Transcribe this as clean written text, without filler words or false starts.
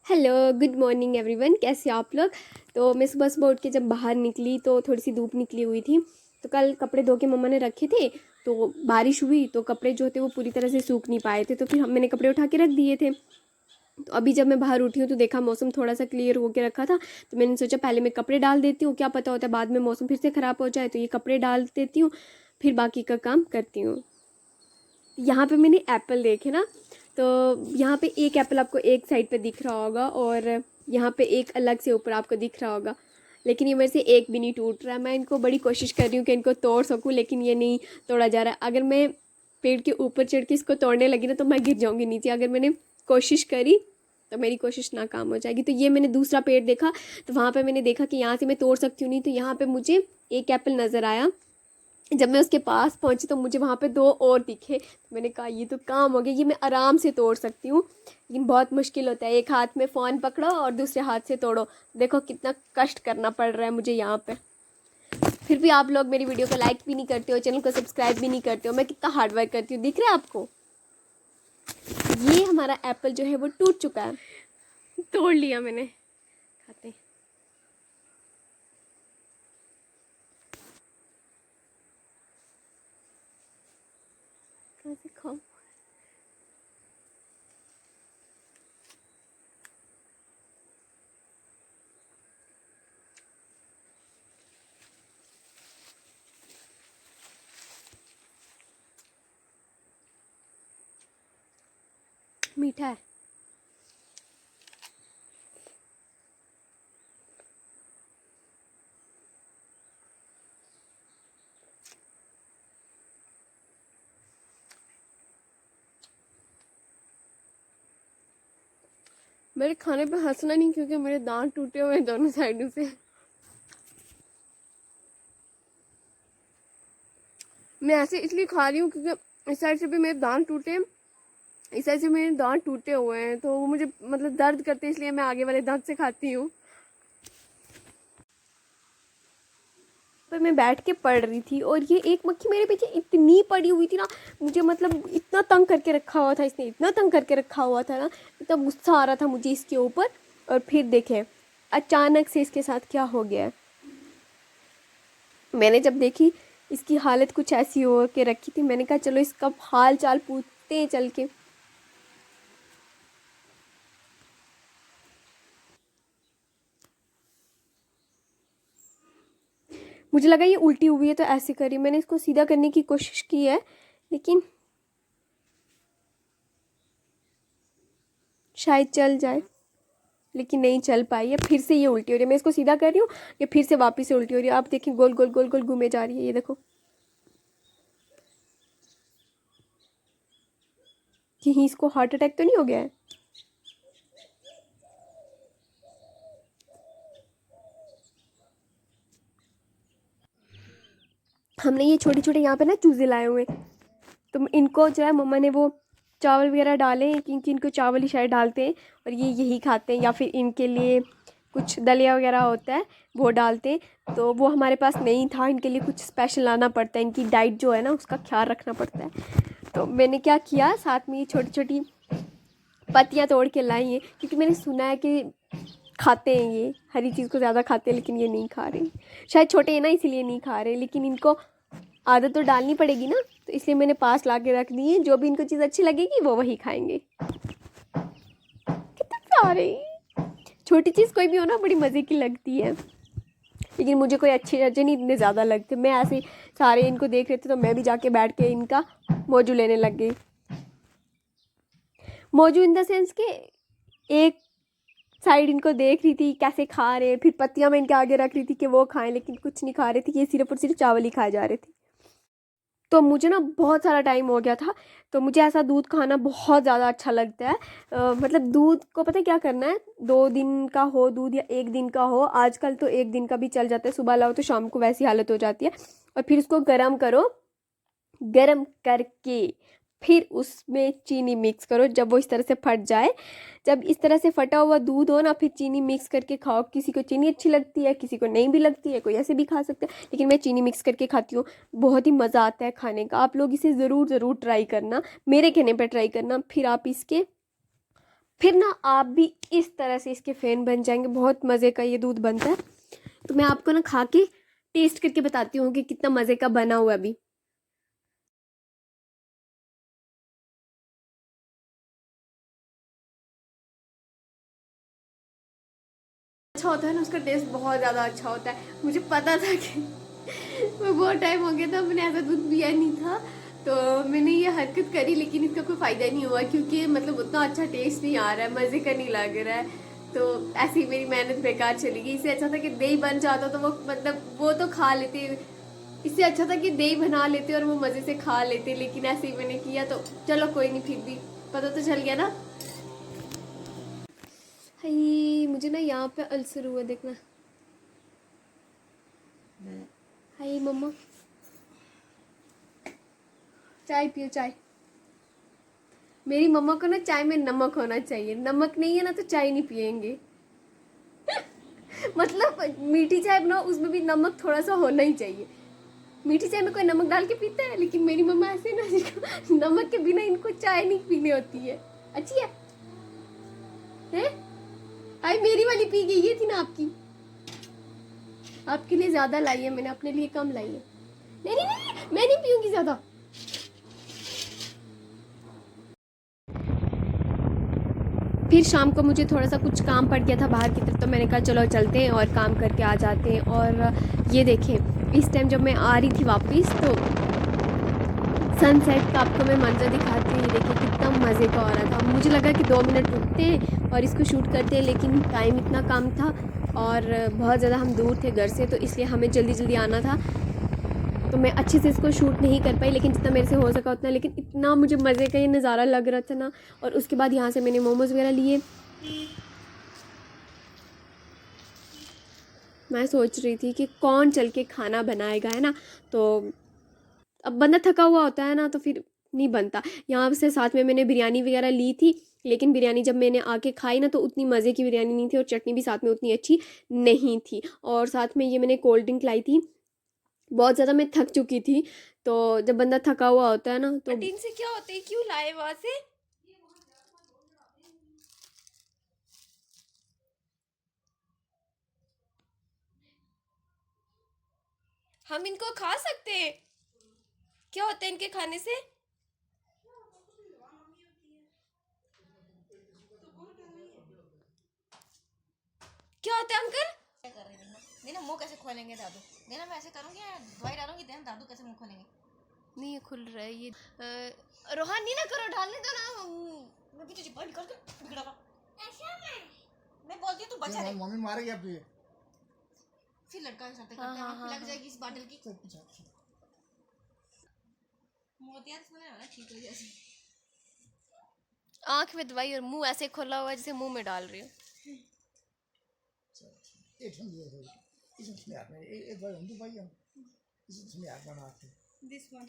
Hello, good morning everyone. कैसे हो आप लोग। तो मैं सुबह उठ के जब बाहर निकली तो थोड़ी सी धूप निकली हुई थी। तो कल कपड़े धो के मम्मा ने रखे थे, तो बारिश हुई तो कपड़े जो थे वो पूरी तरह से सूख नहीं पाए थे, तो फिर मैंने कपड़े उठा के रख दिए थे। तो अभी जब मैं बाहर उठी हूँ तो देखा मौसम थोड़ा सा क्लियर होकर रखा था, तो मैंने सोचा पहले मैं कपड़े डाल देती हूँ, क्या पता होता है बाद में मौसम फिर से ख़राब हो जाए, तो ये कपड़े डाल देती हूँ, फिर बाकी का काम करती हूँ। यहाँ पे मैंने एप्पल देखे ना, तो यहाँ पे एक एप्पल आपको एक साइड पे दिख रहा होगा और यहाँ पे एक अलग से ऊपर आपको दिख रहा होगा, लेकिन ये मेरे से एक भी नहीं टूट रहा है। मैं इनको बड़ी कोशिश कर रही हूँ कि इनको तोड़ सकूँ, लेकिन ये नहीं तोड़ा जा रहा है। अगर मैं पेड़ के ऊपर चढ़ के इसको तोड़ने लगी ना तो मैं गिर जाऊँगी नीचे। अगर मैंने कोशिश करी तो मेरी कोशिश नाकाम हो जाएगी। तो ये मैंने दूसरा पेड़ देखा, तो वहाँ पर मैंने देखा कि यहाँ से मैं तोड़ सकती हूँ, नहीं तो यहाँ पर मुझे एक एप्पल नज़र आया। जब मैं उसके पास पहुंची तो मुझे वहाँ पे दो और दिखे, तो मैंने कहा ये तो काम हो गया, ये मैं आराम से तोड़ सकती हूँ, लेकिन बहुत मुश्किल होता है। एक हाथ में फ़ोन पकड़ो और दूसरे हाथ से तोड़ो, देखो कितना कष्ट करना पड़ रहा है मुझे यहाँ पे। फिर भी आप लोग मेरी वीडियो को लाइक भी नहीं करते हो, चैनल को सब्सक्राइब भी नहीं करते हो। मैं कितना हार्ड वर्क करती हूँ, दिख रहा है आपको। ये हमारा एप्पल जो है वो टूट चुका है, तोड़ लिया मैंने। खाते हैं। कैसे खाऊं। मीठा है। मेरे खाने पे हंसना नहीं, क्योंकि मेरे दांत टूटे हुए हैं दोनों साइडों से। मैं ऐसे इसलिए खा रही हूँ क्योंकि इस साइड से भी मेरे दांत टूटे हैं, इस साइड से मेरे दांत टूटे हुए हैं, तो वो मुझे मतलब दर्द करते हैं, इसलिए मैं आगे वाले दांत से खाती हूँ। पर मैं बैठ के पढ़ रही थी और ये एक मक्खी मेरे पीछे इतनी पड़ी हुई थी ना, मुझे मतलब इतना तंग करके रखा हुआ था इसने, इतना तंग करके रखा हुआ था ना, इतना गुस्सा आ रहा था मुझे इसके ऊपर। और फिर देखें अचानक से इसके साथ क्या हो गया है। मैंने जब देखी इसकी हालत कुछ ऐसी हो के रखी थी, मैंने कहा चलो इसका हाल चाल पूछते हैं चल के। मुझे लगा ये उल्टी हुई है तो ऐसे करी, मैंने इसको सीधा करने की कोशिश की है, लेकिन शायद चल जाए, लेकिन नहीं चल पाई है। फिर से ये उल्टी हो रही है, मैं इसको सीधा कर रही हूँ, ये फिर से वापस से उल्टी हो रही है। आप देखिए गोल गोल गोल गोल घूमे जा रही है, ये देखो। कहीं इसको हार्ट अटैक तो नहीं हो गया है। हमने ये छोटे छोटे यहाँ पे ना चूजे लाए हुए हैं, तो इनको जो है मम्मा ने वो चावल वगैरह डाले हैं, क्योंकि इनको चावल ही शायद डालते हैं और ये यही खाते हैं, या फिर इनके लिए कुछ दलिया वगैरह होता है वो डालते हैं। तो वो हमारे पास नहीं था, इनके लिए कुछ स्पेशल लाना पड़ता है, इनकी डाइट जो है ना उसका ख्याल रखना पड़ता है। तो मैंने क्या किया, साथ में ये छोटी छोटी पत्तियाँ तोड़ के लाई हैं, क्योंकि मैंने सुना है कि खाते हैं ये हरी चीज़ को ज़्यादा खाते हैं, लेकिन ये नहीं खा रहे। शायद छोटे हैं ना इसीलिए नहीं खा रहे, लेकिन इनको आदत तो डालनी पड़ेगी ना, तो इसलिए मैंने पास ला के रख दी है। जो भी इनको चीज़ अच्छी लगेगी वो वही खाएंगे। कितने प्यारे। छोटी चीज़ कोई भी हो ना बड़ी मज़े की लगती है, लेकिन मुझे कोई अच्छे अच्छे नहीं इतने ज़्यादा लगते। मैं ऐसे सारे इनको देख रहे थे तो मैं भी जाके बैठ के इनका मौजू लेने लग गई। मौजू इन द सेंस के एक साइड इनको देख रही थी कैसे खा रहे हैं, फिर पत्तियां मैं इनके आगे रख रही थी कि वो खाएं, लेकिन कुछ नहीं खा रहे थे, ये सिर्फ और सिर्फ चावल ही खाए जा रहे थे। तो मुझे ना बहुत सारा टाइम हो गया था, तो मुझे ऐसा दूध खाना बहुत ज़्यादा अच्छा लगता है। मतलब दूध को पता है क्या करना है, 2 दिन का हो दूध या 1 दिन का हो, आजकल तो 1 दिन का भी चल जाता है, सुबह लाओ तो शाम को वैसी हालत हो जाती है। और फिर उसको गर्म करो, गर्म करके फिर उसमें चीनी मिक्स करो, जब वो इस तरह से फट जाए, जब इस तरह से फटा हुआ दूध हो ना, फिर चीनी मिक्स करके खाओ। किसी को चीनी अच्छी लगती है, किसी को नहीं भी लगती है, कोई ऐसे भी खा सकता है, लेकिन मैं चीनी मिक्स करके खाती हूँ। बहुत ही मज़ा आता है खाने का। आप लोग इसे ज़रूर ज़रूर ट्राई करना, मेरे कहने पर ट्राई करना। फिर आप इसके फिर ना आप भी इस तरह से इसके फ़ैन बन जाएंगे। बहुत मज़े का ये दूध बनता है। तो मैं आपको ना खा के टेस्ट करके बताती हूँ कि कितना मज़े का बना हुआ है अभी। अच्छा होता है ना, उसका टेस्ट बहुत ज़्यादा अच्छा होता है। मुझे पता था कि मैं बहुत टाइम हो गया था मैंने ऐसा दूध पिया नहीं था, तो मैंने ये हरकत करी, लेकिन इसका कोई फ़ायदा नहीं हुआ क्योंकि मतलब उतना अच्छा टेस्ट नहीं आ रहा है, मज़े का नहीं लग रहा है। तो ऐसे ही मेरी मेहनत बेकार चली गई। इससे अच्छा था कि दही बन जाता तो वो मतलब वो तो खा लेते। इससे अच्छा था कि दही बना लेते और वो मज़े से खा लेते, लेकिन ऐसे ही मैंने किया। तो चलो कोई नहीं, फिर भी पता तो चल गया ना। हाय मुझे ना यहाँ पे अल्सर हुआ, देखना। हाय मम्मा, चाय पियो चाय। मेरी मम्मा को ना चाय में नमक होना चाहिए, नमक नहीं है ना तो चाय नहीं पियेंगे। मतलब मीठी चाय बनाओ उसमें भी नमक थोड़ा सा होना ही चाहिए। मीठी चाय में कोई नमक डाल के पीता है, लेकिन मेरी मम्मा ऐसे ना जिसको नमक के बिना इनको चाय नहीं पीनी होती है। अच्छी है हैं? आई मेरी वाली पी गई, ये थी ना आपकी। आपके लिए ज्यादा लाई है मैंने, अपने लिए कम लाई है। नहीं नहीं नहीं, मैं नहीं पीऊंगी ज्यादा। फिर शाम को मुझे थोड़ा सा कुछ काम पड़ गया था बाहर की तरफ, तो मैंने कहा चलो चलते हैं और काम करके आ जाते हैं। और ये देखें, इस टाइम जब मैं आ रही थी वापस तो सनसेट का आपको मैं मंजर दिखाती हूँ। ये देखिए कितना मज़े का हो रहा था। मुझे लगा कि 2 मिनट रुकते हैं और इसको शूट करते हैं, लेकिन टाइम इतना कम था और बहुत ज़्यादा हम दूर थे घर से, तो इसलिए हमें जल्दी जल्दी आना था। तो मैं अच्छे से इसको शूट नहीं कर पाई, लेकिन जितना मेरे से हो सका उतना। लेकिन इतना मुझे मज़े का ये नज़ारा लग रहा था ना। और उसके बाद यहाँ से मैंने मोमोज़ वगैरह लिए। मैं सोच रही थी कि कौन चल के खाना बनाएगा, है ना। तो अब बंदा थका हुआ होता है ना तो फिर नहीं बनता। यहाँ से साथ में मैंने बिरयानी वगैरह ली थी, लेकिन बिरयानी जब मैंने आके खाई ना तो उतनी मज़े की बिरयानी नहीं थी और चटनी भी साथ में उतनी अच्छी नहीं थी। और साथ में ये मैंने कोल्ड ड्रिंक लाई थी। बहुत ज़्यादा मैं थक चुकी थी, तो जब बंदा थका हुआ होता है ना तो टीन से क्या होते हैं, क्यों लाए वहाँ से। हम इनको खा सकते हैं, क्या होता है इनके खाने से। क्या होता है अंकल। कर रही देना देना मुंह कैसे खोलेंगे दादू। देना मैं ऐसे करूंगी या दवाई डालूंगी देना दादू कैसे मुंह खोलेंगे। नहीं ये खुल रहा है ये। रोहान नहीं ना करो, डालने दो ना। मैं पीछे चिपका निकाल के बिगड़ागा ऐसा मैं बोलती हूँ तू बचा नहीं मम्मी मारेगी अब तुझे। फिर लड़का के साथ करते हाँ हैं हाँ आँख हाँ लग हाँ। जाएगी इस बाटल की मोतिया सुने ना ठीक हो जैसे आँख में दवाई और मुंह ऐसे खोला हुआ है जैसे मुंह में डाल रही हूँ। एक ठंड ये है इसमें हाथ में एक भाई हम तो भाई हम इसमें हाथ बनाते दिस वन